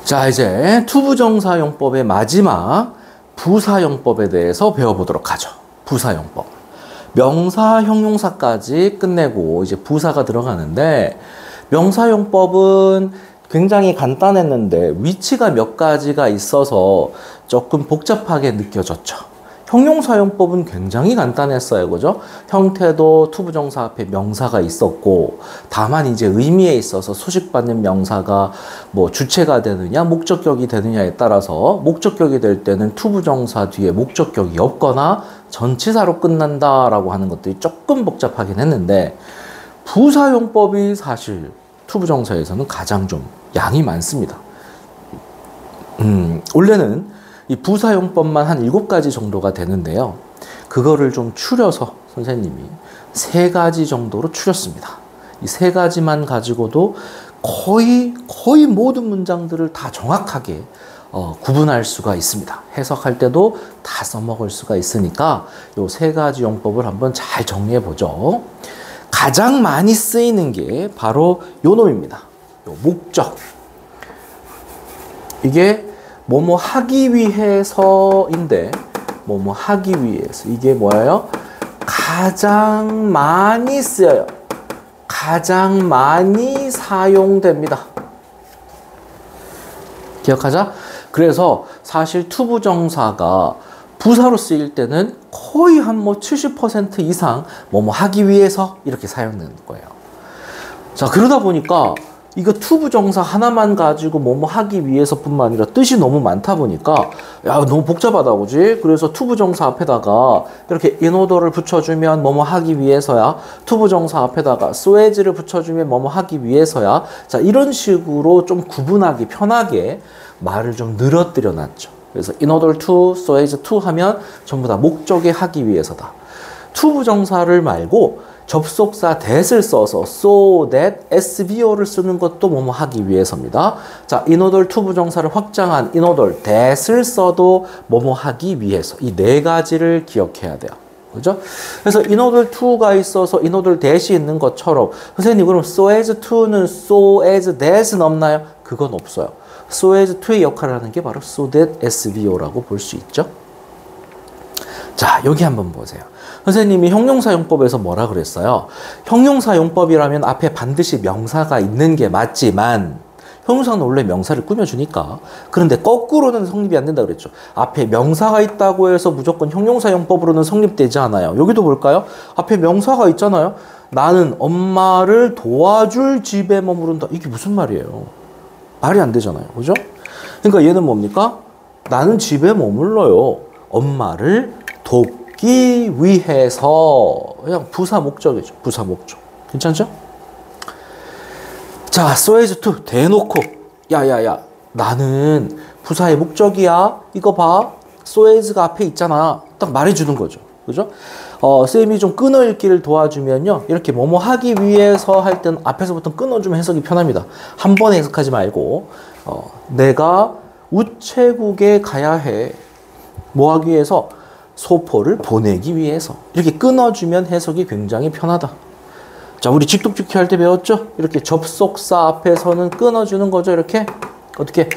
자, 이제 투부정사용법의 마지막 부사용법에 대해서 배워보도록 하죠. 부사용법. 명사, 형용사까지 끝내고 이제 부사가 들어가는데, 명사용법은 굉장히 간단했는데 위치가 몇 가지가 있어서 조금 복잡하게 느껴졌죠. 형용사용법은 굉장히 간단했어요. 그죠? 형태도 투부정사 앞에 명사가 있었고, 다만 이제 의미에 있어서 소식받는 명사가 뭐 주체가 되느냐, 목적격이 되느냐에 따라서 목적격이 될 때는 투부정사 뒤에 목적격이 없거나 전치사로 끝난다라고 하는 것들이 조금 복잡하긴 했는데, 부사용법이 사실 투부정사에서는 가장 좀 양이 많습니다. 원래는 이 부사용법만 한 7가지 정도가 되는데요. 그거를 좀 추려서 선생님이 3가지 정도로 추렸습니다. 이 3가지만 가지고도 거의 모든 문장들을 다 정확하게 구분할 수가 있습니다. 해석할 때도 다 써먹을 수가 있으니까 이 3가지 용법을 한번 잘 정리해 보죠. 가장 많이 쓰이는 게 바로 요 놈입니다. 요 목적. 이게 뭐뭐 하기 위해서인데, 뭐뭐 하기 위해서. 이게 뭐예요? 가장 많이 쓰여요. 가장 많이 사용됩니다. 기억하자? 그래서 사실 투부정사가 부사로 쓰일 때는 거의 한 뭐 70% 이상 뭐뭐 하기 위해서 이렇게 사용되는 거예요. 자, 그러다 보니까 이거 투부정사 하나만 가지고 뭐뭐 하기 위해서뿐만 아니라 뜻이 너무 많다 보니까 야, 너무 복잡하다, 그지? 그래서 투부정사 앞에다가 이렇게 인오더를 붙여주면 뭐뭐 하기 위해서야, 투부정사 앞에다가 so as를 붙여주면 뭐뭐 하기 위해서야. 자, 이런 식으로 좀 구분하기 편하게 말을 좀 늘어뜨려 놨죠. 그래서 in order to, so as to 하면 전부 다 목적에 하기 위해서다. 투부정사를 말고 접속사 that을 써서 so that SVO를 쓰는 것도 뭐뭐 하기 위해서입니다. 자, in order to 부정사를 확장한 in order that을 써도 뭐뭐 하기 위해서. 이 4가지를 기억해야 돼요. 그죠? 그래서 in order to가 있어서 in order that이 있는 것처럼, 선생님 그럼 so as to는 so as that은 없나요? 그건 없어요. so as to의 역할을 하는 게 바로 so that SVO라고 볼 수 있죠. 자, 여기 한번 보세요. 선생님이 형용사용법에서 뭐라 그랬어요? 형용사용법이라면 앞에 반드시 명사가 있는 게 맞지만, 형용사는 원래 명사를 꾸며주니까. 그런데 거꾸로는 성립이 안 된다 그랬죠. 앞에 명사가 있다고 해서 무조건 형용사용법으로는 성립되지 않아요. 여기도 볼까요? 앞에 명사가 있잖아요. 나는 엄마를 도와줄 집에 머무른다. 이게 무슨 말이에요? 말이 안 되잖아요. 그죠? 그러니까 얘는 뭡니까? 나는 집에 머물러요. 엄마를 돕기 위해서. 그냥 부사 목적이죠. 부사 목적. 괜찮죠? 자, so as to 대놓고 야야야, 나는 부사의 목적이야. 이거 봐. so as가 앞에 있잖아. 딱 말해주는 거죠. 그죠? 쌤이 좀 끊어 읽기를 도와주면요, 이렇게 뭐뭐 하기 위해서 할 때는 앞에서부터 끊어주면 해석이 편합니다. 한 번에 해석하지 말고, 내가 우체국에 가야 해. 뭐 하기 위해서? 소포를 보내기 위해서. 이렇게 끊어주면 해석이 굉장히 편하다. 자, 우리 직독직해 할 때 배웠죠? 이렇게 접속사 앞에서는 끊어주는 거죠. 이렇게. 어떻게?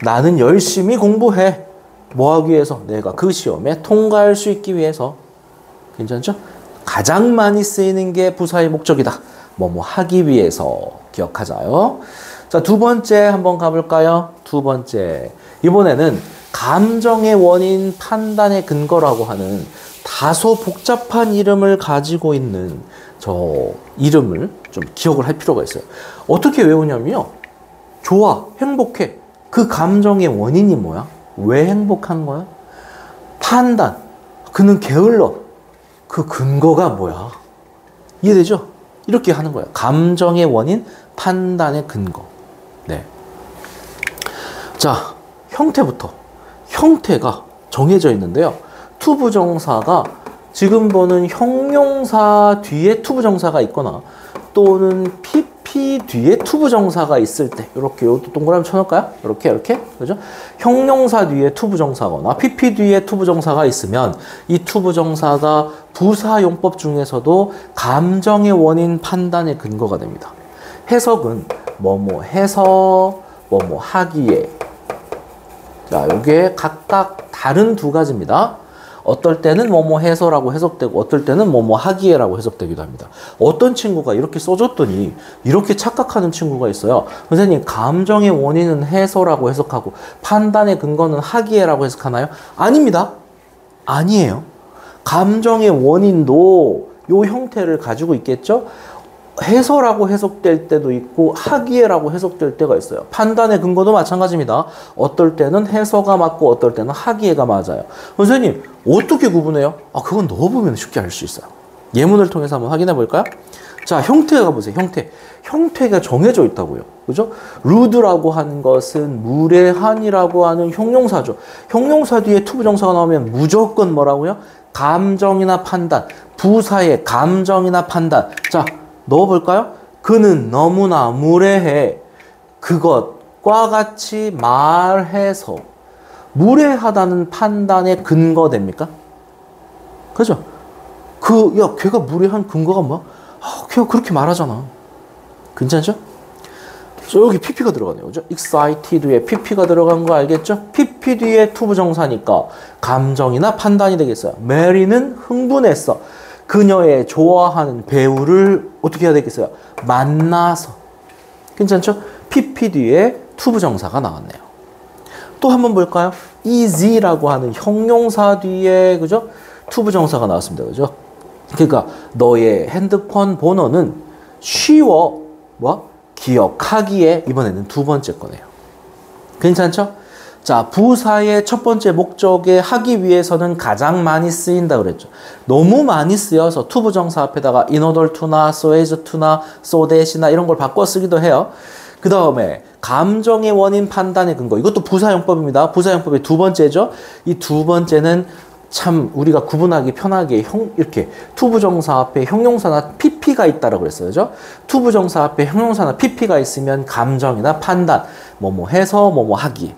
나는 열심히 공부해. 뭐 하기 위해서? 내가 그 시험에 통과할 수 있기 위해서. 괜찮죠? 가장 많이 쓰이는 게 부사의 목적이다. 뭐뭐 하기 위해서. 기억하자요. 자, 2번째 한번 가볼까요? 2번째. 이번에는 감정의 원인 판단의 근거라고 하는 다소 복잡한 이름을 가지고 있는 저 이름을 좀 기억을 할 필요가 있어요. 어떻게 외우냐면요, 좋아, 행복해. 그 감정의 원인이 뭐야? 왜 행복한 거야? 판단. 그는 게을러. 그 근거가 뭐야? 이해되죠? 이렇게 하는 거예요. 감정의 원인, 판단의 근거. 네. 자, 형태부터. 형태가 정해져 있는데요. 투부정사가 지금 보는 형용사 뒤에 투부정사가 있거나, 또는 PP 뒤에 투부정사가 있을 때, 이렇게 동그라미 쳐놓을까요? 이렇게. 그죠? 형용사 뒤에 투부정사거나 PP 뒤에 투부정사가 있으면 이 투부정사가 부사용법 중에서도 감정의 원인 판단의 근거가 됩니다. 해석은 뭐뭐 해서, 뭐뭐 하기에, 자, 요게 각각 다른 두 가지입니다. 어떨 때는 뭐뭐 해서라고 해석되고 어떨 때는 뭐뭐 하기에라고 해석되기도 합니다. 어떤 친구가 이렇게 써줬더니 이렇게 착각하는 친구가 있어요. 선생님, 감정의 원인은 해서라고 해석하고 판단의 근거는 하기에라고 해석하나요? 아닙니다. 아니에요. 감정의 원인도 요 형태를 가지고 있겠죠? 해서라고 해석될 때도 있고 하기에라고 해석될 때가 있어요. 판단의 근거도 마찬가지입니다. 어떨 때는 해서가 맞고 어떨 때는 하기에가 맞아요. 선생님, 어떻게 구분해요? 그건 넣어보면 쉽게 알 수 있어요. 예문을 통해서 한번 확인해 볼까요? 자, 형태 가보세요. 형태. 형태가 정해져 있다고요. 그죠? rude라고 하는 것은 무례한이라고 하는 형용사죠. 형용사 뒤에 투부정사가 나오면 무조건 뭐라고요? 감정이나 판단. 부사의 감정이나 판단. 자, 넣어볼까요? 그는 너무나 무례해. 그것과 같이 말해서. 무례하다는 판단의 근거 됩니까? 그죠? 걔가 무례한 근거가 뭐야? 걔가 그렇게 말하잖아. 괜찮죠? 여기 pp가 들어가네요. 그죠? excited에 pp가 들어간 거 알겠죠? pp 뒤에 투부정사니까 감정이나 판단이 되겠어요. 메리는 흥분했어. 그녀의 좋아하는 배우를 어떻게 해야 되겠어요? 만나서. 괜찮죠? pp 뒤에 투부정사가 나왔네요. 또 한번 볼까요? easy라고 하는 형용사 뒤에 그죠? 투부정사가 나왔습니다. 그죠? 그러니까 너의 핸드폰 번호는 쉬워 기억하기에 이번에는 두 번째 거네요. 괜찮죠? 자, 부사의 첫 번째 목적에 하기 위해서는 가장 많이 쓰인다 그랬죠. 너무 많이 쓰여서 투부정사 앞에다가 in order to나 so as to나 so that이나 이런 걸 바꿔 쓰기도 해요. 그 다음에 감정의 원인 판단의 근거. 이것도 부사용법입니다. 부사용법의 두 번째죠. 이 두 번째는 참 우리가 구분하기 편하게 이렇게 투부정사 앞에 형용사나 pp가 있다라고 그랬어요. 그죠? 투부정사 앞에 형용사나 pp가 있으면 감정이나 판단, 뭐뭐 해서 뭐뭐 하기.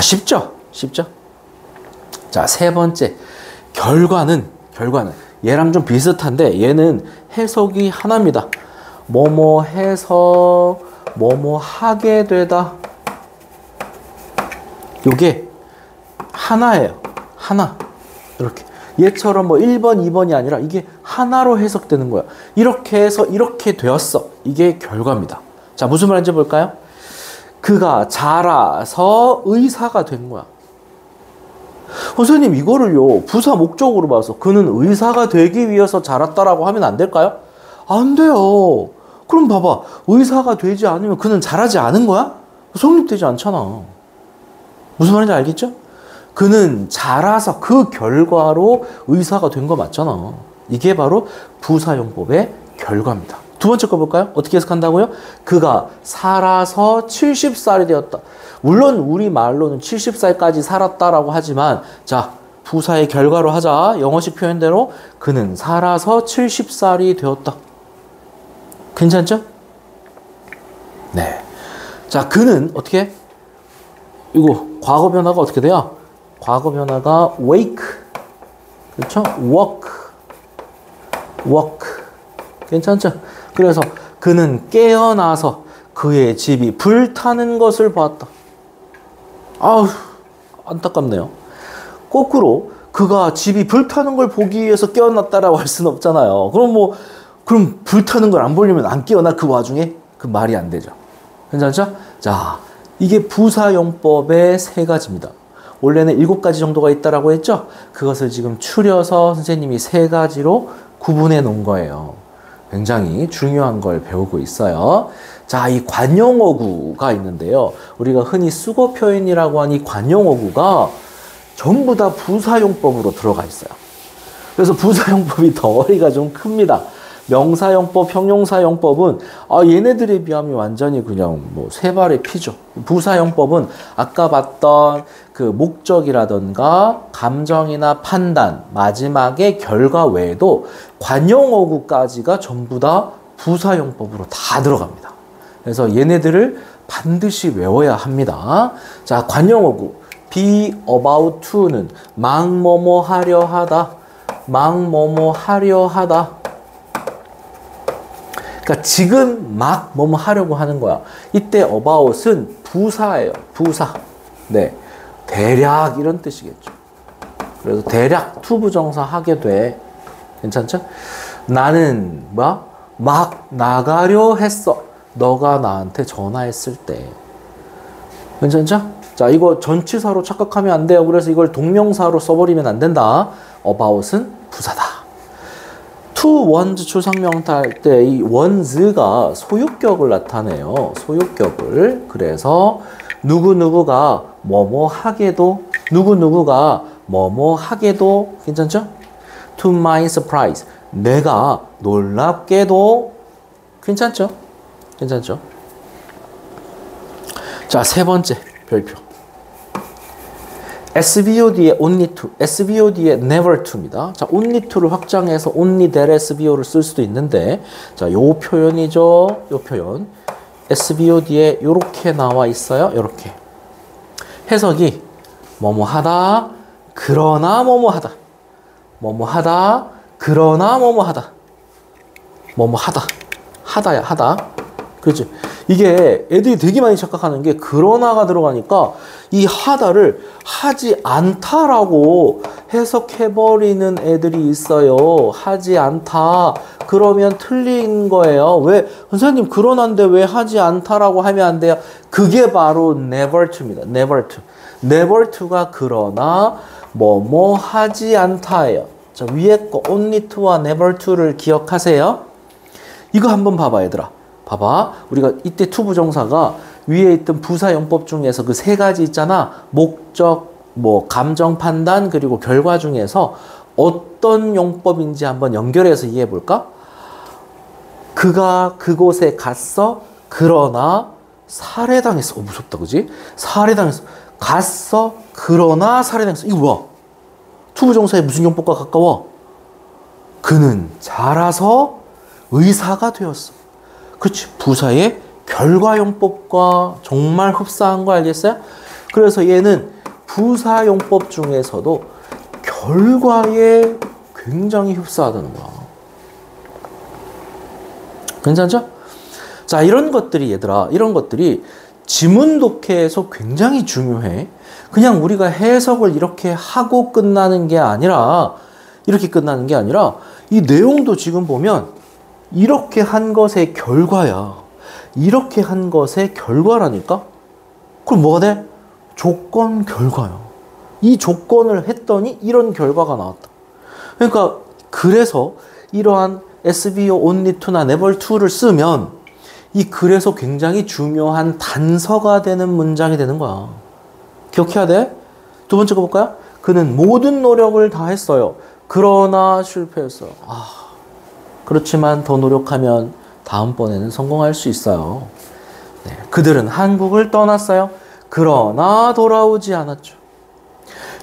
쉽죠? 쉽죠? 자, 세 번째. 결과는 얘랑 좀 비슷한데 얘는 해석이 하나입니다. 뭐뭐 해서 뭐뭐 하게 되다. 요게 하나예요. 하나. 이렇게. 얘처럼 뭐 1번, 2번이 아니라 이게 하나로 해석되는 거야. 이렇게 해서 이렇게 되었어. 이게 결과입니다. 자, 무슨 말인지 볼까요? 그가 자라서 의사가 된 거야. 선생님, 이거를요, 부사 목적으로 봐서 그는 의사가 되기 위해서 자랐다라고 하면 안 될까요? 안 돼요. 그럼 봐봐. 의사가 되지 않으면 그는 자라지 않은 거야? 성립되지 않잖아. 무슨 말인지 알겠죠? 그는 자라서 그 결과로 의사가 된 거 맞잖아. 이게 바로 부사용법의 결과입니다. 두 번째 거 볼까요? 어떻게 해석한다고요? 그가 살아서 70살이 되었다. 물론 우리말로는 70살까지 살았다라고 하지만 자, 부사의 결과로 하자. 영어식 표현대로 그는 살아서 70살이 되었다. 괜찮죠? 네. 자, 그는 어떻게? 이거 과거 변화가 어떻게 돼요? 과거 변화가 wake. 그렇죠? walk. 괜찮죠? 그래서 그는 깨어나서 그의 집이 불타는 것을 봤다. 안타깝네요. 거꾸로 그가 집이 불타는 걸 보기 위해서 깨어났다라고 할 수는 없잖아요. 그럼 불타는 걸 안 보려면 안 깨어나 그 와중에? 그 말이 안 되죠. 괜찮죠? 자, 이게 부사용법의 세 가지입니다. 원래는 7가지 정도가 있다라고 했죠? 그것을 지금 추려서 선생님이 3가지로 구분해 놓은 거예요. 굉장히 중요한 걸 배우고 있어요. 자, 이 관용어구가 있는데요. 우리가 흔히 수거 표현이라고 하는 이 관용어구가 전부 다 부사용법으로 들어가 있어요. 그래서 부사용법이 덩어리가 좀 큽니다. 명사용법, 형용사용법은 얘네들에 비하면 완전히 그냥 세 발의 피죠. 부사용법은 아까 봤던 그 목적이라던가 감정이나 판단, 마지막에 결과 외에도 관용어구까지가 전부 다 부사용법으로 다 들어갑니다. 그래서 얘네들을 반드시 외워야 합니다. 자, 관용어구 be about to는 막 뭐뭐 하려 하다, 막 뭐뭐 하려 하다. 그러니까 지금 막 뭐뭐 하려고 하는 거야. 이때 about은 부사예요. 부사. 네. 대략 이런 뜻이겠죠. 그래서 대략 투부정사 하게 돼. 괜찮죠? 나는 막 나가려 했어. 너가 나한테 전화했을 때. 괜찮죠? 자, 이거 전치사로 착각하면 안 돼요. 그래서 이걸 동명사로 써버리면 안 된다. about은 부사다. to one's 추상명사 할 때 이 one's가 소유격을 나타내요. 소유격을. 그래서 누구누구가 뭐뭐 하게도, 누구누구가 뭐뭐 하게도, 괜찮죠? To my surprise. 내가 놀랍게도, 괜찮죠? 괜찮죠? 자, 세 번째 별표. SVOD에 only to, SVOD에 never to입니다. 자, only to를 확장해서 only that SVO를 쓸 수도 있는데, 자, 요 표현이죠. 요 표현. SVOD에 요렇게 나와 있어요. 요렇게. 해석이 뭐뭐 하다, 그러나 뭐뭐 하다. 뭐뭐 하다, 그러나 뭐뭐 하다. 뭐뭐 하다. 하다야, 하다. 그렇지. 이게 애들이 되게 많이 착각하는 게 그러나가 들어가니까 이 하다를 하지 않다라고 해석해버리는 애들이 있어요. 하지 않다. 그러면 틀린 거예요. 왜? 선생님 그러나인데 왜 하지 않다라고 하면 안 돼요? 그게 바로 never to입니다. never to. never to가 그러나 뭐뭐 하지 않다예요. 자, 위에 거 only to와 never to를 기억하세요. 이거 한번 봐봐 얘들아. 봐봐. 우리가 이때 투부정사가 위에 있던 부사용법 중에서 그 세 가지 있잖아. 목적, 감정 판단, 그리고 결과 중에서 어떤 용법인지 한번 연결해서 이해해 볼까? 그가 그곳에 갔어. 그러나 살해당했어. 무섭다, 그지? 살해당했어. 갔어. 그러나 살해당했어. 이거 뭐야? 투부정사의 무슨 용법과 가까워? 그는 자라서 의사가 되었어. 그렇지. 부사의 결과용법과 정말 흡사한 거 알겠어요? 그래서 얘는 부사용법 중에서도 결과에 굉장히 흡사하다는 거야. 괜찮죠? 자, 이런 것들이 얘들아, 이런 것들이 지문 독해에서 굉장히 중요해. 그냥 우리가 해석을 이렇게 하고 끝나는 게 아니라, 이렇게 끝나는 게 아니라, 이 내용도 지금 보면 이렇게 한 것의 결과야. 이렇게 한 것의 결과라니까? 그럼 뭐가 돼? 조건 결과야. 이 조건을 했더니 이런 결과가 나왔다. 그러니까 그래서 이러한 SVO only to나 never to를 쓰면 이 그래서 굉장히 중요한 단서가 되는 문장이 되는 거야. 기억해야 돼? 두 번째 거 볼까요? 그는 모든 노력을 다했어요. 그러나 실패했어요. 그렇지만 더 노력하면 다음번에는 성공할 수 있어요. 네, 그들은 한국을 떠났어요. 그러나 돌아오지 않았죠.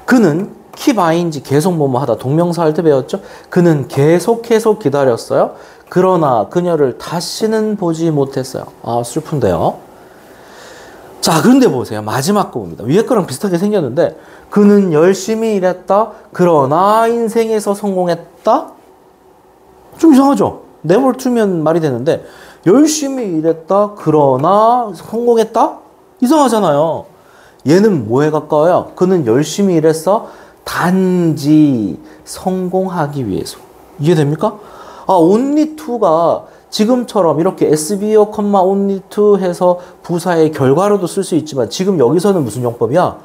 그는 keep ing 계속 뭐뭐 하다 동명사 할 때 배웠죠. 그는 계속해서 기다렸어요. 그러나 그녀를 다시는 보지 못했어요. 슬픈데요. 자, 그런데 보세요. 마지막 거 봅니다. 위에 거랑 비슷하게 생겼는데 그는 열심히 일했다. 그러나 인생에서 성공했다. 좀 이상하죠? never to면 말이 되는데 열심히 일했다. 그러나 성공했다? 이상하잖아요. 얘는 뭐에 가까워요? 그는 열심히 일했어. 단지 성공하기 위해서. 이해됩니까? only to가 지금처럼 이렇게 SVO, only to 해서 부사의 결과로도 쓸 수 있지만 지금 여기서는 무슨 용법이야?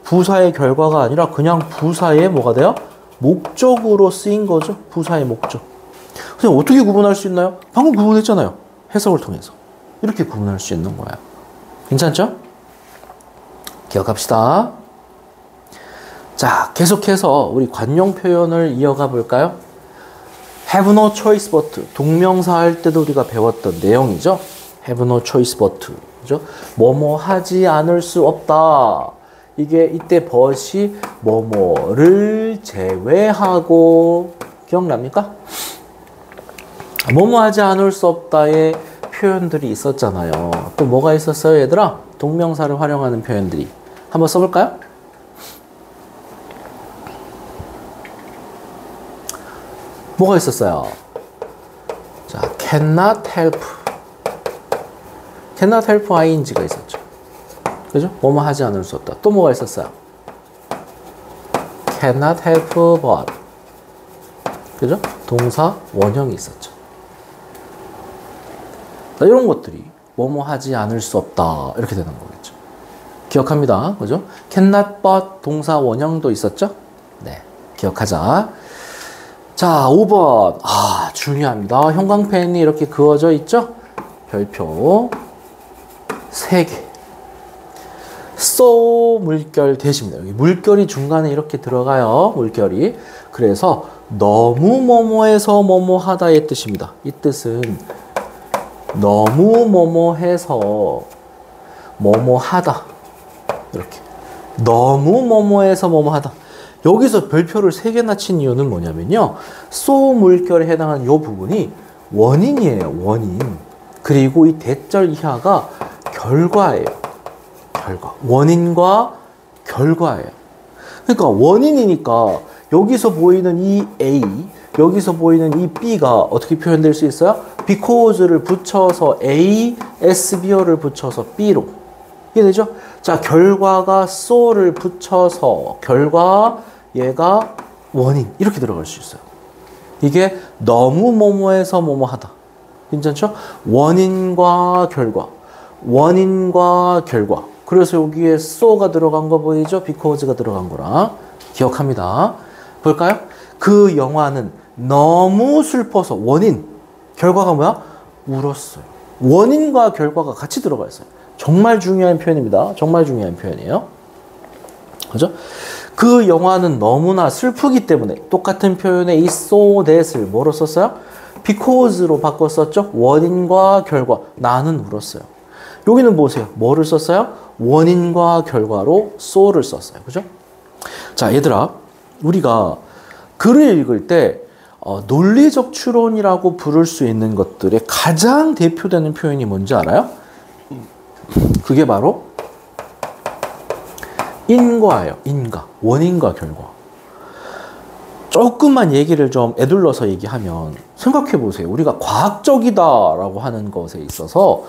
부사의 결과가 아니라 그냥 부사의 뭐가 돼요? 목적으로 쓰인 거죠. 부사의 목적. 그냥 어떻게 구분할 수 있나요? 방금 구분했잖아요. 해석을 통해서. 이렇게 구분할 수 있는 거예요. 괜찮죠? 기억합시다. 자, 계속해서 우리 관용 표현을 이어가 볼까요? have no choice but. 동명사 할 때도 우리가 배웠던 내용이죠. have no choice but. 그죠? 뭐뭐 하지 않을 수 없다. 이게 이때 but이 뭐뭐를 제외하고 기억납니까? 뭐뭐 하지 않을 수 없다의 표현들이 있었잖아요. 또 뭐가 있었어요, 얘들아? 동명사를 활용하는 표현들이. 한번 써볼까요? 뭐가 있었어요? 자, cannot help. cannot help ing가 있었죠. 그죠? 뭐뭐 하지 않을 수 없다. 또 뭐가 있었어요? cannot have but. 그죠? 동사 원형이 있었죠. 자, 이런 것들이 뭐뭐 하지 않을 수 없다. 이렇게 되는 거겠죠. 기억합니다. 그죠? cannot but 동사 원형도 있었죠? 네. 기억하자. 자, 5번. 아, 중요합니다. 형광펜이 이렇게 그어져 있죠? 별표 3개. so 물결 대십니다. 여기 물결이 중간에 이렇게 들어가요. 물결이. 그래서 너무 뭐뭐해서 뭐뭐하다의 뜻입니다. 이 뜻은 너무 뭐뭐해서 뭐뭐하다. 이렇게. 너무 뭐뭐해서 뭐뭐하다. 여기서 별표를 3개나 친 이유는 뭐냐면요. so 물결에 해당하는 이 부분이 원인이에요. 원인. 그리고 이 대절 이하가 결과예요. 결과. 원인과 결과예요. 그러니까 원인이니까 여기서 보이는 이 A, 여기서 보이는 이 B가 어떻게 표현될 수 있어요? because를 붙여서 A, SBO를 붙여서 B로. 이해되죠? 자, 결과가 so를 붙여서 결과, 얘가 원인. 이렇게 들어갈 수 있어요. 이게 너무 뭐뭐해서 뭐뭐하다. 괜찮죠? 원인과 결과. 원인과 결과. 그래서 여기에 so가 들어간 거 보이죠? because가 들어간 거랑. 기억합니다. 볼까요? 그 영화는 너무 슬퍼서 원인. 결과가 뭐야? 울었어요. 원인과 결과가 같이 들어가 있어요. 정말 중요한 표현입니다. 정말 중요한 표현이에요. 그죠? 그 영화는 너무나 슬프기 때문에 똑같은 표현에 이 so that을 뭐로 썼어요? because로 바꿨었죠? 원인과 결과. 나는 울었어요. 여기는 보세요. 뭐를 썼어요? 원인과 결과로 so를 썼어요. 그죠? 자, 얘들아. 우리가 글을 읽을 때 논리적 추론이라고 부를 수 있는 것들의 가장 대표되는 표현이 뭔지 알아요? 그게 바로 인과예요. 인과. 원인과 결과. 조금만 얘기를 좀 에둘러서 얘기하면 생각해 보세요. 우리가 과학적이다라고 하는 것에 있어서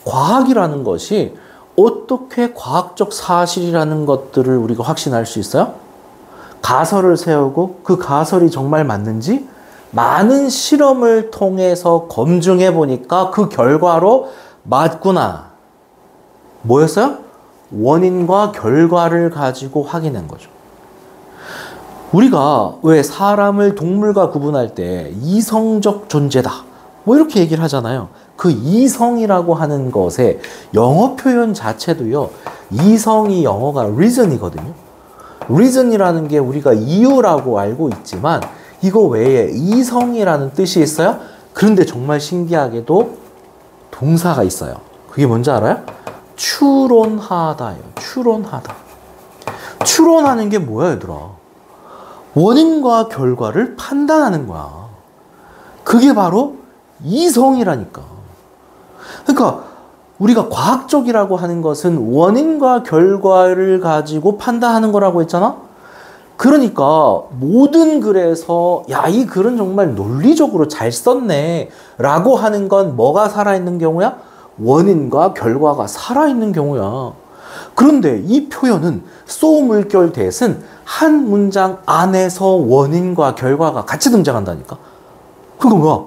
과학이라는 것이 어떻게 과학적 사실이라는 것들을 우리가 확신할 수 있어요? 가설을 세우고 그 가설이 정말 맞는지 많은 실험을 통해서 검증해 보니까 그 결과로 맞구나. 뭐였어요? 원인과 결과를 가지고 확인한 거죠. 우리가 왜 사람을 동물과 구분할 때 이성적 존재다. 뭐 이렇게 얘기를 하잖아요. 그 이성이라고 하는 것의 영어 표현 자체도요. 이성이 영어가 reason이거든요. reason이라는 게 우리가 이유라고 알고 있지만 이거 외에 이성이라는 뜻이 있어요. 그런데 정말 신기하게도 동사가 있어요. 그게 뭔지 알아요? 추론하다예요. 추론하다. 추론하는 게 뭐야, 얘들아? 원인과 결과를 판단하는 거야. 그게 바로 이성이라니까. 그러니까 우리가 과학적이라고 하는 것은 원인과 결과를 가지고 판단하는 거라고 했잖아? 그러니까 모든 글에서 야, 이 글은 정말 논리적으로 잘 썼네 라고 하는 건 뭐가 살아있는 경우야? 원인과 결과가 살아있는 경우야. 그런데 이 표현은 so 물결 that은 한 문장 안에서 원인과 결과가 같이 등장한다니까. 그거 뭐야?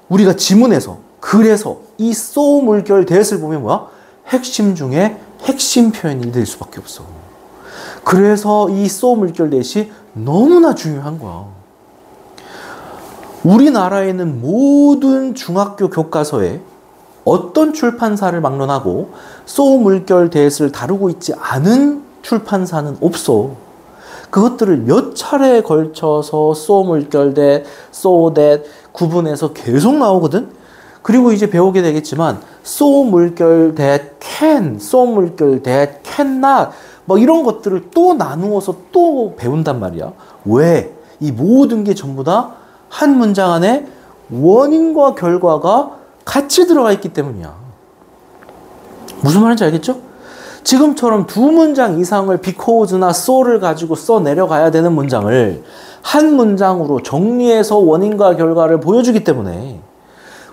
우리가 지문에서 글에서 이 so 물결 that을 보면 뭐야? 핵심 중에 핵심 표현이 될 수밖에 없어. 그래서 이 so 물결 that이 너무나 중요한 거야. 우리나라에는 모든 중학교 교과서에 어떤 출판사를 막론하고 so 물결 that을 다루고 있지 않은 출판사는 없어. 그것들을 몇 차례에 걸쳐서 so 물결 that, so that 구분해서 계속 나오거든. 그리고 이제 배우게 되겠지만 so 물결 that can, so 물결 that cannot 뭐 이런 것들을 또 나누어서 또 배운단 말이야. 왜? 이 모든 게 전부 다 한 문장 안에 원인과 결과가 같이 들어가 있기 때문이야. 무슨 말인지 알겠죠? 지금처럼 두 문장 이상을 because나 so를 가지고 써 내려가야 되는 문장을 한 문장으로 정리해서 원인과 결과를 보여주기 때문에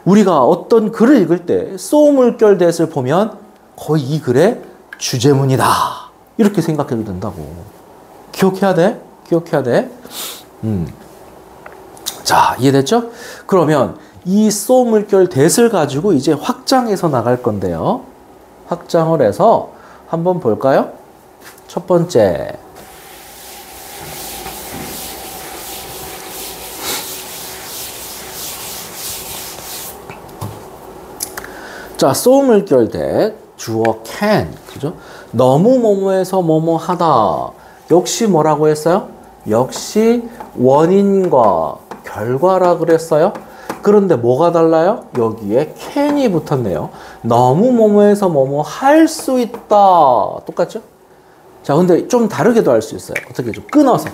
우리가 어떤 글을 읽을 때 so 물결 that을 보면 거의 이 글의 주제문이다. 이렇게 생각해도 된다고. 기억해야 돼. 기억해야 돼. 자, 이해됐죠? 그러면 이 so 물결 that을 가지고 이제 확장해서 나갈 건데요. 확장을 해서 한번 볼까요? 첫 번째. 자, so 물결 that 주어 can, 그죠? 너무 뭐뭐해서 뭐뭐 하다. 역시 뭐라고 했어요? 역시 원인과 결과라 그랬어요. 그런데 뭐가 달라요? 여기에 can이 붙었네요. 너무 뭐뭐해서 뭐뭐 할 수 있다. 똑같죠? 자, 근데 좀 다르게도 할 수 있어요. 어떻게 좀 끊어서.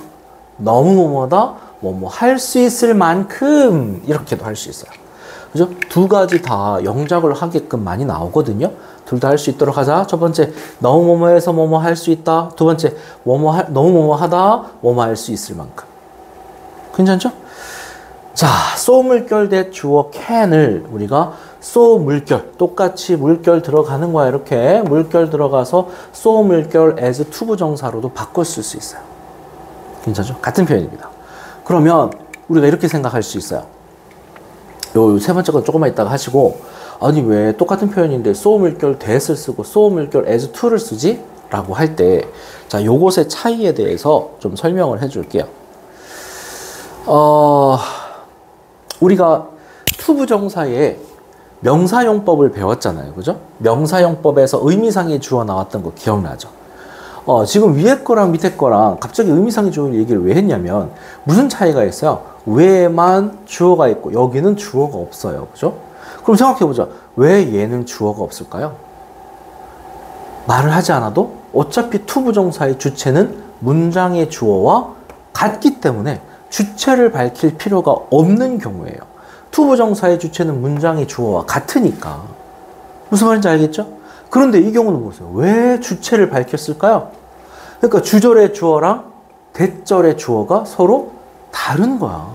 너무 뭐뭐다. 뭐뭐 할 수 있을 만큼 이렇게도 할 수 있어요. 그죠? 두 가지 다 영작을 하게끔 많이 나오거든요. 둘 다 할 수 있도록 하자. 첫 번째, 너무 뭐뭐해서 뭐뭐 할 수 있다. 두 번째, 너무 뭐뭐하다. 뭐뭐 할 수 있을 만큼. 괜찮죠? 자, so 물결 that 주어 can을 우리가 so 물결, 똑같이 물결 들어가는 거야. 이렇게 물결 들어가서 so 물결 as 투부정사로도 바꿔 쓸 수 있어요. 괜찮죠? 같은 표현입니다. 그러면 우리가 이렇게 생각할 수 있어요. 요 세 번째 건 조금만 있다가 하시고, 아니 왜 똑같은 표현인데 so 물결 that을 쓰고 so 물결 as to를 쓰지? 라고 할 때, 자, 요것의 차이에 대해서 좀 설명을 해줄게요. 우리가 투부정사의 명사용법을 배웠잖아요. 그죠? 명사용법에서 의미상의 주어 나왔던 거 기억나죠? 지금 위에 거랑 밑에 거랑 갑자기 의미상의 주어 얘기를 왜 했냐면, 무슨 차이가 있어요? 왜만 주어가 있고 여기는 주어가 없어요. 그죠? 그럼 생각해보자. 왜 얘는 주어가 없을까요? 말을 하지 않아도 어차피 투부정사의 주체는 문장의 주어와 같기 때문에 주체를 밝힐 필요가 없는 경우예요. 투부정사의 주체는 문장의 주어와 같으니까. 무슨 말인지 알겠죠? 그런데 이 경우는 보세요. 왜 주체를 밝혔을까요? 그러니까 주절의 주어랑 대절의 주어가 서로 다른 거야.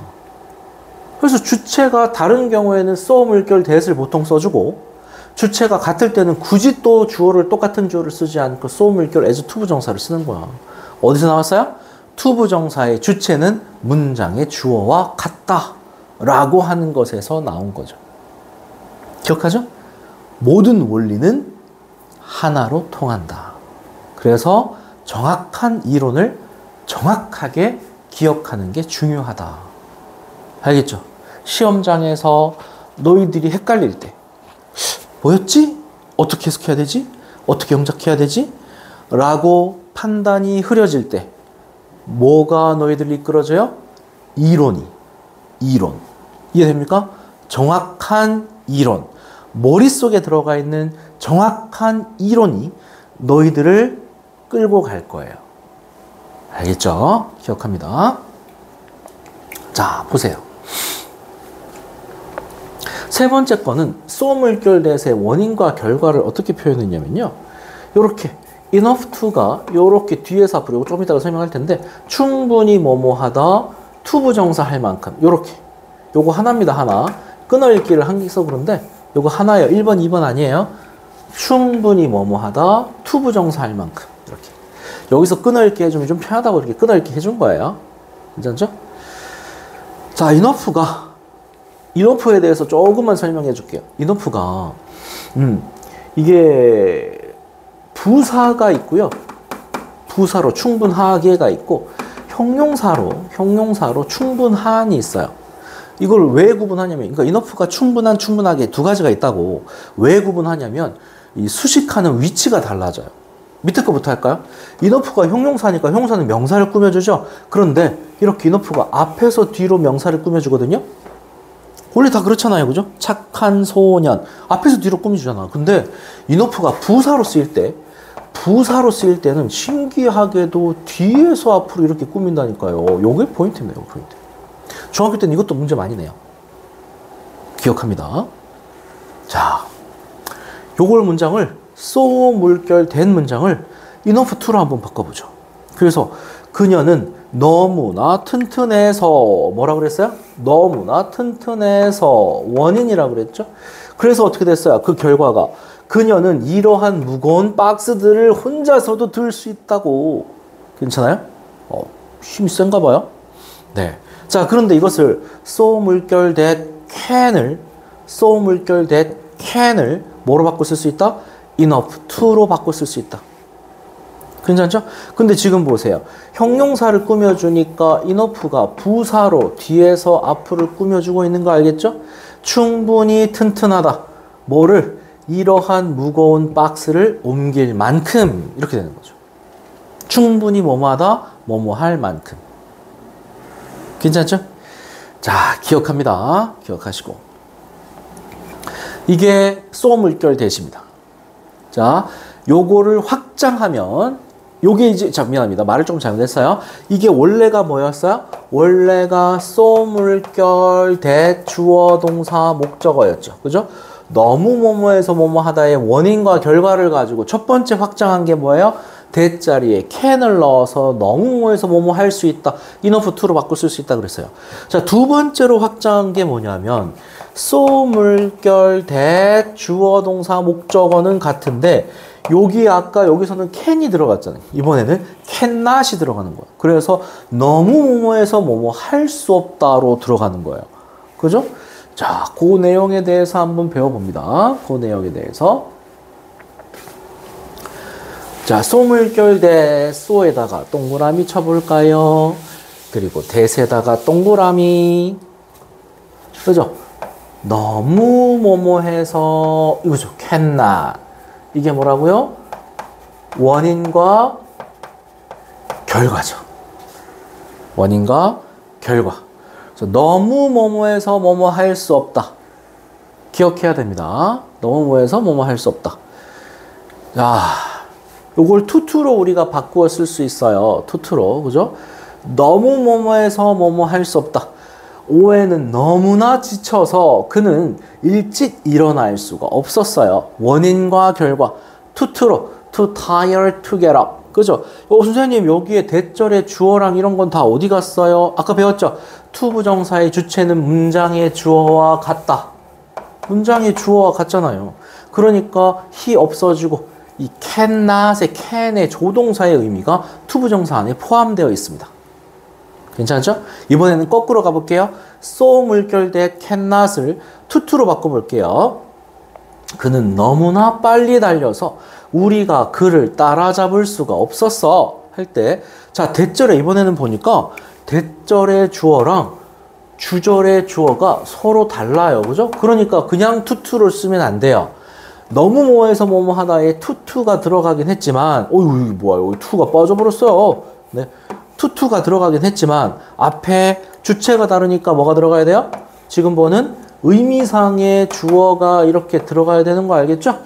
그래서 주체가 다른 경우에는 so 물결 that을 보통 써주고, 주체가 같을 때는 굳이 또 주어를 똑같은 주어를 쓰지 않고 so 물결 as 투부정사를 쓰는 거야. 어디서 나왔어요? 투부정사의 주체는 문장의 주어와 같다 라고 하는 것에서 나온 거죠. 기억하죠? 모든 원리는 하나로 통한다. 그래서 정확한 이론을 정확하게 기억하는 게 중요하다. 알겠죠? 시험장에서 너희들이 헷갈릴 때 뭐였지? 어떻게 해석해야 되지? 어떻게 영작해야 되지? 라고 판단이 흐려질 때 뭐가 너희들 이끌어져요? 이론. 이해됩니까? 정확한 이론. 머릿속에 들어가 있는 정확한 이론이 너희들을 끌고 갈 거예요. 알겠죠? 기억합니다. 자, 보세요. 세 번째 거는 so 물결 that의 원인과 결과를 어떻게 표현했냐면요. 요렇게 enough to가 요렇게 뒤에서 앞으로 요거 좀 이따가 설명할 텐데, 충분히 뭐뭐하다 투부정사 할 만큼 요렇게 요거 하나입니다. 하나. 끊어읽기를 한 개 써 그런데 요거 하나예요. 1번 2번 아니에요. 충분히 뭐뭐하다 투부정사 할 만큼 이렇게 여기서 끊어읽기 해주면 좀 편하다고 이렇게 끊어읽기 해준 거예요. 괜찮죠? 자, enough에 대해서 조금만 설명해 줄게요. enough가 이게 부사가 있고요. 부사로 충분하게가 있고 형용사로 충분한이 있어요. 이걸 왜 구분하냐면, 그러니까 enough가 충분한, 충분하게 두 가지가 있다고. 왜 구분하냐면 이 수식하는 위치가 달라져요. 밑에 거부터 할까요? enough가 형용사니까 형용사는 명사를 꾸며주죠. 그런데 이렇게 enough가 앞에서 뒤로 명사를 꾸며주거든요. 원래 다 그렇잖아요. 그죠? 착한 소년. 앞에서 뒤로 꾸며주잖아. 근데 enough가 부사로 쓰일 때는 신기하게도 뒤에서 앞으로 이렇게 꾸민다니까요. 요게 포인트입니다. 포인트. 중학교 때는 이것도 문제 많이 내요. 기억합니다. 자, 요걸 문장을 so 물결 된 문장을 enough to로 한번 바꿔보죠. 그래서 그녀는 너무나 튼튼해서 뭐라 그랬어요? 너무나 튼튼해서 원인이라고 그랬죠. 그래서 어떻게 됐어요? 그 결과가 그녀는 이러한 무거운 박스들을 혼자서도 들 수 있다고. 괜찮아요? 힘이 센가 봐요. 네. 자, 그런데 이것을 so 물결 that can을 뭐로 바꿔 쓸 수 있다? enough to로 바꿔 쓸 수 있다. 괜찮죠? 근데 지금 보세요. 형용사를 꾸며주니까 enough가 부사로 뒤에서 앞을 꾸며주고 있는 거 알겠죠? 충분히 튼튼하다. 뭐를? 이러한 무거운 박스를 옮길 만큼 이렇게 되는 거죠. 충분히 뭐뭐하다? 뭐뭐할 만큼. 괜찮죠? 자, 기억합니다. 기억하시고. 이게 so 물결 대시입니다. 자, 요거를 확장하면 요게 이제 미안합니다. 말을 좀 잘못했어요. 이게 원래가 뭐였어요? 원래가 so 물결 대 주어 동사 목적어였죠. 그죠? 너무 뭐뭐해서 뭐뭐하다의 원인과 결과를 가지고 첫 번째 확장한 게 뭐예요? 대 자리에 can을 넣어서 너무 뭐해서 뭐뭐 할 수 있다. enough to로 바꿀 수 있다 그랬어요. 자, 두 번째로 확장한 게 뭐냐면 so 물결 대 주어 동사 목적어는 같은데 여기 아까 여기서는 can이 들어갔잖아요. 이번에는 cannot이 들어가는 거예요. 그래서 너무 뭐뭐해서 뭐뭐 할 수 없다로 들어가는 거예요. 그죠? 자, 그 내용에 대해서 한번 배워봅니다. 그 내용에 대해서. 자, so 물결 대 so에다가 동그라미 쳐볼까요? 그리고 대세에다가 동그라미. 그죠? 너무 뭐뭐해서 이거죠. cannot. 이게 뭐라고요? 원인과 결과죠. 원인과 결과. 그래서 너무 뭐뭐해서 뭐뭐 할 수 없다. 기억해야 됩니다. 너무 뭐해서 뭐뭐 할 수 없다. 자, 요걸 투투로 우리가 바꾸어 쓸 수 있어요. 투투로. 그죠? 너무 뭐뭐해서 뭐뭐 할 수 없다. 오해는 너무나 지쳐서 그는 일찍 일어날 수가 없었어요. 원인과 결과. 투투로. too tired to get up. 그죠? 선생님 여기에 대절의 주어랑 이런 건 다 어디 갔어요? 아까 배웠죠? to 부정사의 주체는 문장의 주어와 같다. 문장의 주어와 같잖아요. 그러니까 he 없어지고 이 cannot의 can의 조동사의 의미가 to 부정사 안에 포함되어 있습니다. 괜찮죠? 이번에는 거꾸로 가볼게요. so 물결 대 cannot을 to로 바꿔볼게요. 그는 너무나 빨리 달려서 우리가 그를 따라잡을 수가 없었어 할 때, 자, 대절에 이번에는 보니까 대절의 주어랑 주절의 주어가 서로 달라요. 그죠? 그러니까 그냥 to를 쓰면 안 돼요. 너무 뭐해서 뭐뭐 하다에 to가 들어가긴 했지만, 어이, 뭐야, 여기 to가 빠져버렸어요. 네. to가 들어가긴 했지만, 앞에 주체가 다르니까 뭐가 들어가야 돼요? 지금 보는 의미상의 주어가 이렇게 들어가야 되는 거 알겠죠?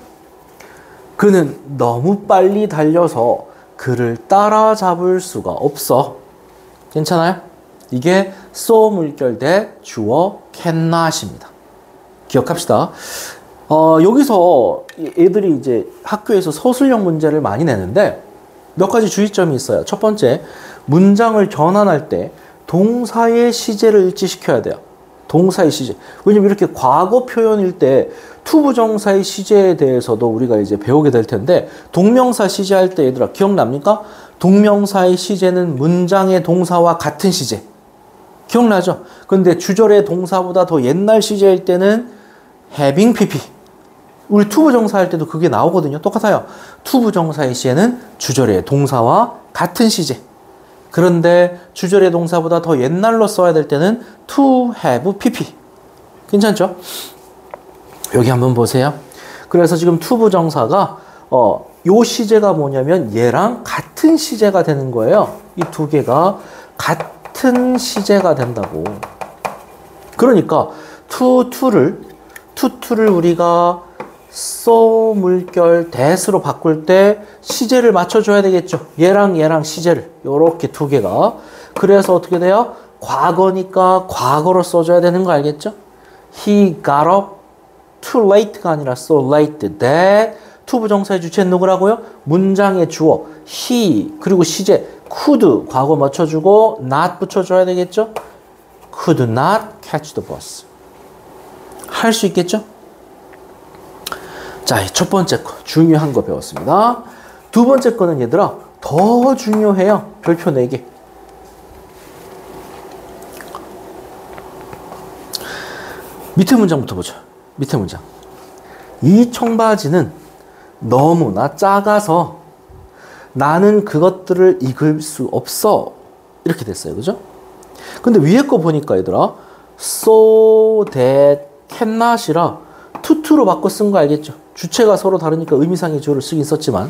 그는 너무 빨리 달려서 그를 따라잡을 수가 없어. 괜찮아요? 이게 so 물결 대 주어 cannot입니다. 기억합시다. 여기서 애들이 이제 학교에서 서술형 문제를 많이 내는데 몇 가지 주의점이 있어요. 첫 번째, 문장을 전환할 때 동사의 시제를 일치시켜야 돼요. 동사의 시제. 왜냐면 이렇게 과거 표현일 때 to 부정사의 시제에 대해서도 우리가 이제 배우게 될 텐데, 동명사 시제할 때 얘들아 기억납니까? 동명사의 시제는 문장의 동사와 같은 시제. 기억나죠? 근데 주절의 동사보다 더 옛날 시제일 때는 having pp. 우리 to 부정사 할 때도 그게 나오거든요. 똑같아요. to 부정사의 시제는 주절의 동사와 같은 시제. 그런데 주절의 동사보다 더 옛날로 써야 될 때는 to have pp. 괜찮죠? 여기 한번 보세요. 그래서 지금 to 부정사가 요 시제가 뭐냐면 얘랑 같은 시제가 되는 거예요. 이 두 개가 같은 시제가 된다고. 그러니까 to를 우리가 so 물결 that으로 바꿀 때 시제를 맞춰줘야 되겠죠. 얘랑 시제를 요렇게 두 개가. 그래서 어떻게 돼요? 과거니까 과거로 써줘야 되는 거 알겠죠? He got up too late가 아니라 so late that. to 부정사의 주체는 누구라고요? 문장의 주어 he 그리고 시제 could 과거 맞춰주고 not 붙여줘야 되겠죠? could not catch the bus. 할 수 있겠죠? 자, 첫 번째 거 중요한 거 배웠습니다. 두 번째 거는 얘들아 더 중요해요. 별표 4개. 밑에 문장부터 보죠. 밑에 문장. 이 청바지는 너무나 작아서 나는 그것들을 입을 수 없어. 이렇게 됐어요. 그죠? 근데 위에 거 보니까 얘들아, so that cannot이라 투투로 바꿔 쓴 거 알겠죠? 주체가 서로 다르니까 의미상의 주어를 쓰긴 썼지만,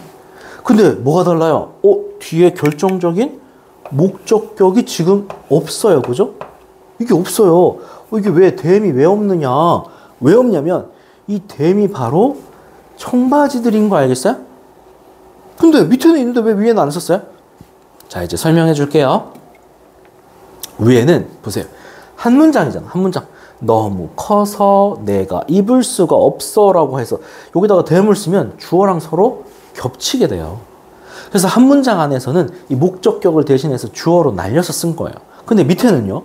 근데 뭐가 달라요? 뒤에 결정적인 목적격이 지금 없어요. 그죠? 이게 없어요. 이게 왜 댐이 왜 없느냐? 왜 없냐면 이 댐이 바로 청바지들인 거 알겠어요? 근데 밑에는 있는데 왜 위에는 안 썼어요? 자, 이제 설명해 줄게요. 위에는 보세요. 한 문장이잖아. 한 문장. 너무 커서 내가 입을 수가 없어 라고 해서 여기다가 댐을 쓰면 주어랑 서로 겹치게 돼요. 그래서 한 문장 안에서는 이 목적격을 대신해서 주어로 날려서 쓴 거예요. 근데 밑에는요.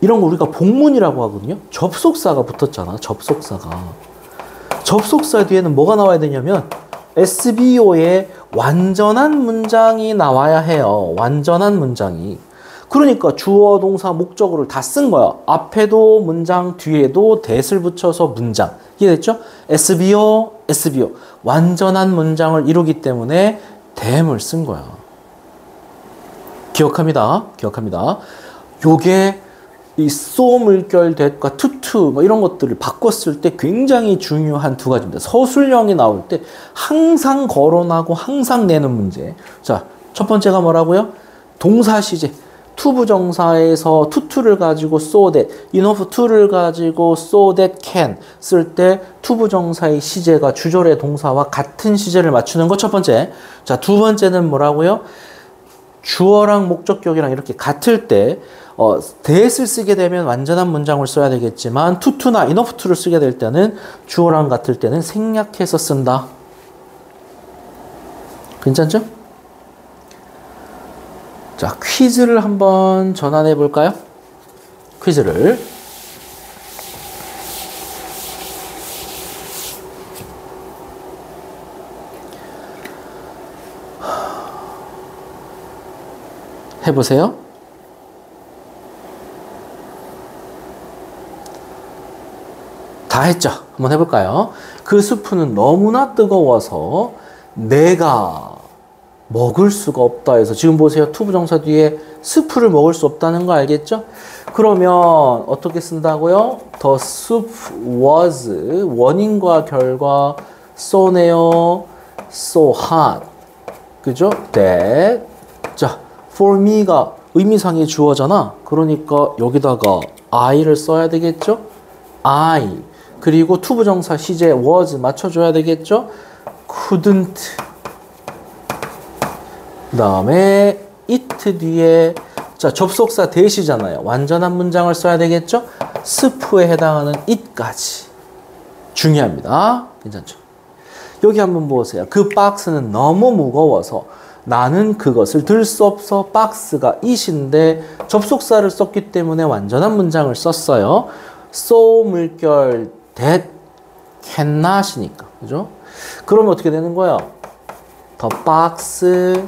이런 거 우리가 복문이라고 하거든요. 접속사가 붙었잖아. 접속사가. 접속사 뒤에는 뭐가 나와야 되냐면 SVO의 완전한 문장이 나와야 해요. 완전한 문장이. 그러니까 주어, 동사, 목적어를 다 쓴 거야. 앞에도 문장, 뒤에도 that을 붙여서 문장. 이해됐죠? SVO, SVO. 완전한 문장을 이루기 때문에 tham을 쓴 거야. 기억합니다. 기억합니다. 요게 이 so 물결 that과 to 뭐 이런 것들을 바꿨을 때 굉장히 중요한 두 가지입니다. 서술형이 나올 때 항상 거론하고 항상 내는 문제. 자, 첫 번째가 뭐라고요? 동사 시제. to 부정사에서 to를 가지고 so that, enough to를 가지고 so that can 쓸 때 to 부정사의 시제가 주절의 동사와 같은 시제를 맞추는 거 첫 번째. 자, 두 번째는 뭐라고요? 주어랑 목적격이랑 이렇게 같을 때 that을 쓰게 되면 완전한 문장을 써야 되겠지만 to나 enough to를 쓰게 될 때는 주어랑 같을 때는 생략해서 쓴다. 괜찮죠? 자, 퀴즈를 한번 전환해 볼까요? 퀴즈를. 해보세요. 다 했죠? 한번 해볼까요? 그 스프는 너무나 뜨거워서 내가 먹을 수가 없다 해서 지금 보세요. to 부정사 뒤에 스프를 먹을 수 없다는 거 알겠죠? 그러면 어떻게 쓴다고요? The soup was 원인과 결과 so네요. so hot. 그죠? that. 자, for me가 의미상의 주어잖아. 그러니까 여기다가 I를 써야 되겠죠? I. 그리고 to 부정사 시제 was 맞춰줘야 되겠죠? couldn't. 그 다음에 it 뒤에 자 접속사 that이잖아요. 완전한 문장을 써야 되겠죠? 스프에 해당하는 it까지. 중요합니다. 괜찮죠? 여기 한번 보세요. 그 박스는 너무 무거워서 나는 그것을 들 수 없어. 박스가 it인데 접속사를 썼기 때문에 완전한 문장을 썼어요. so 물결 that cannot이니까. 그죠? 그러면 어떻게 되는 거예요? The box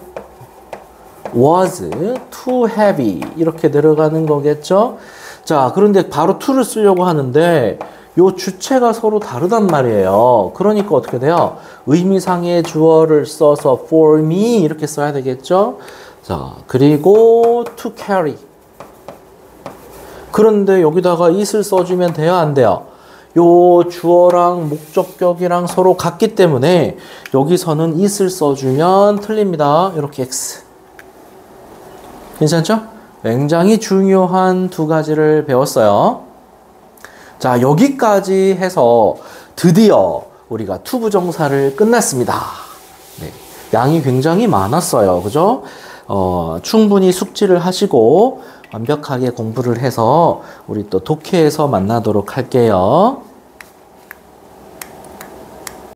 was too heavy 이렇게 들어가는 거겠죠. 자, 그런데 바로 to를 쓰려고 하는데 요 주체가 서로 다르단 말이에요. 그러니까 어떻게 돼요? 의미상의 주어를 써서 for me 이렇게 써야 되겠죠. 자, 그리고 to carry. 그런데 여기다가 it을 써주면 돼요, 안 돼요? 요 주어랑 목적격이랑 서로 같기 때문에 여기서는 it을 써주면 틀립니다. 이렇게 x. 괜찮죠? 굉장히 중요한 두 가지를 배웠어요. 자, 여기까지 해서 드디어 우리가 to 부정사를 끝났습니다. 네, 양이 굉장히 많았어요. 그죠? 충분히 숙지를 하시고 완벽하게 공부를 해서 우리 또 독해에서 만나도록 할게요.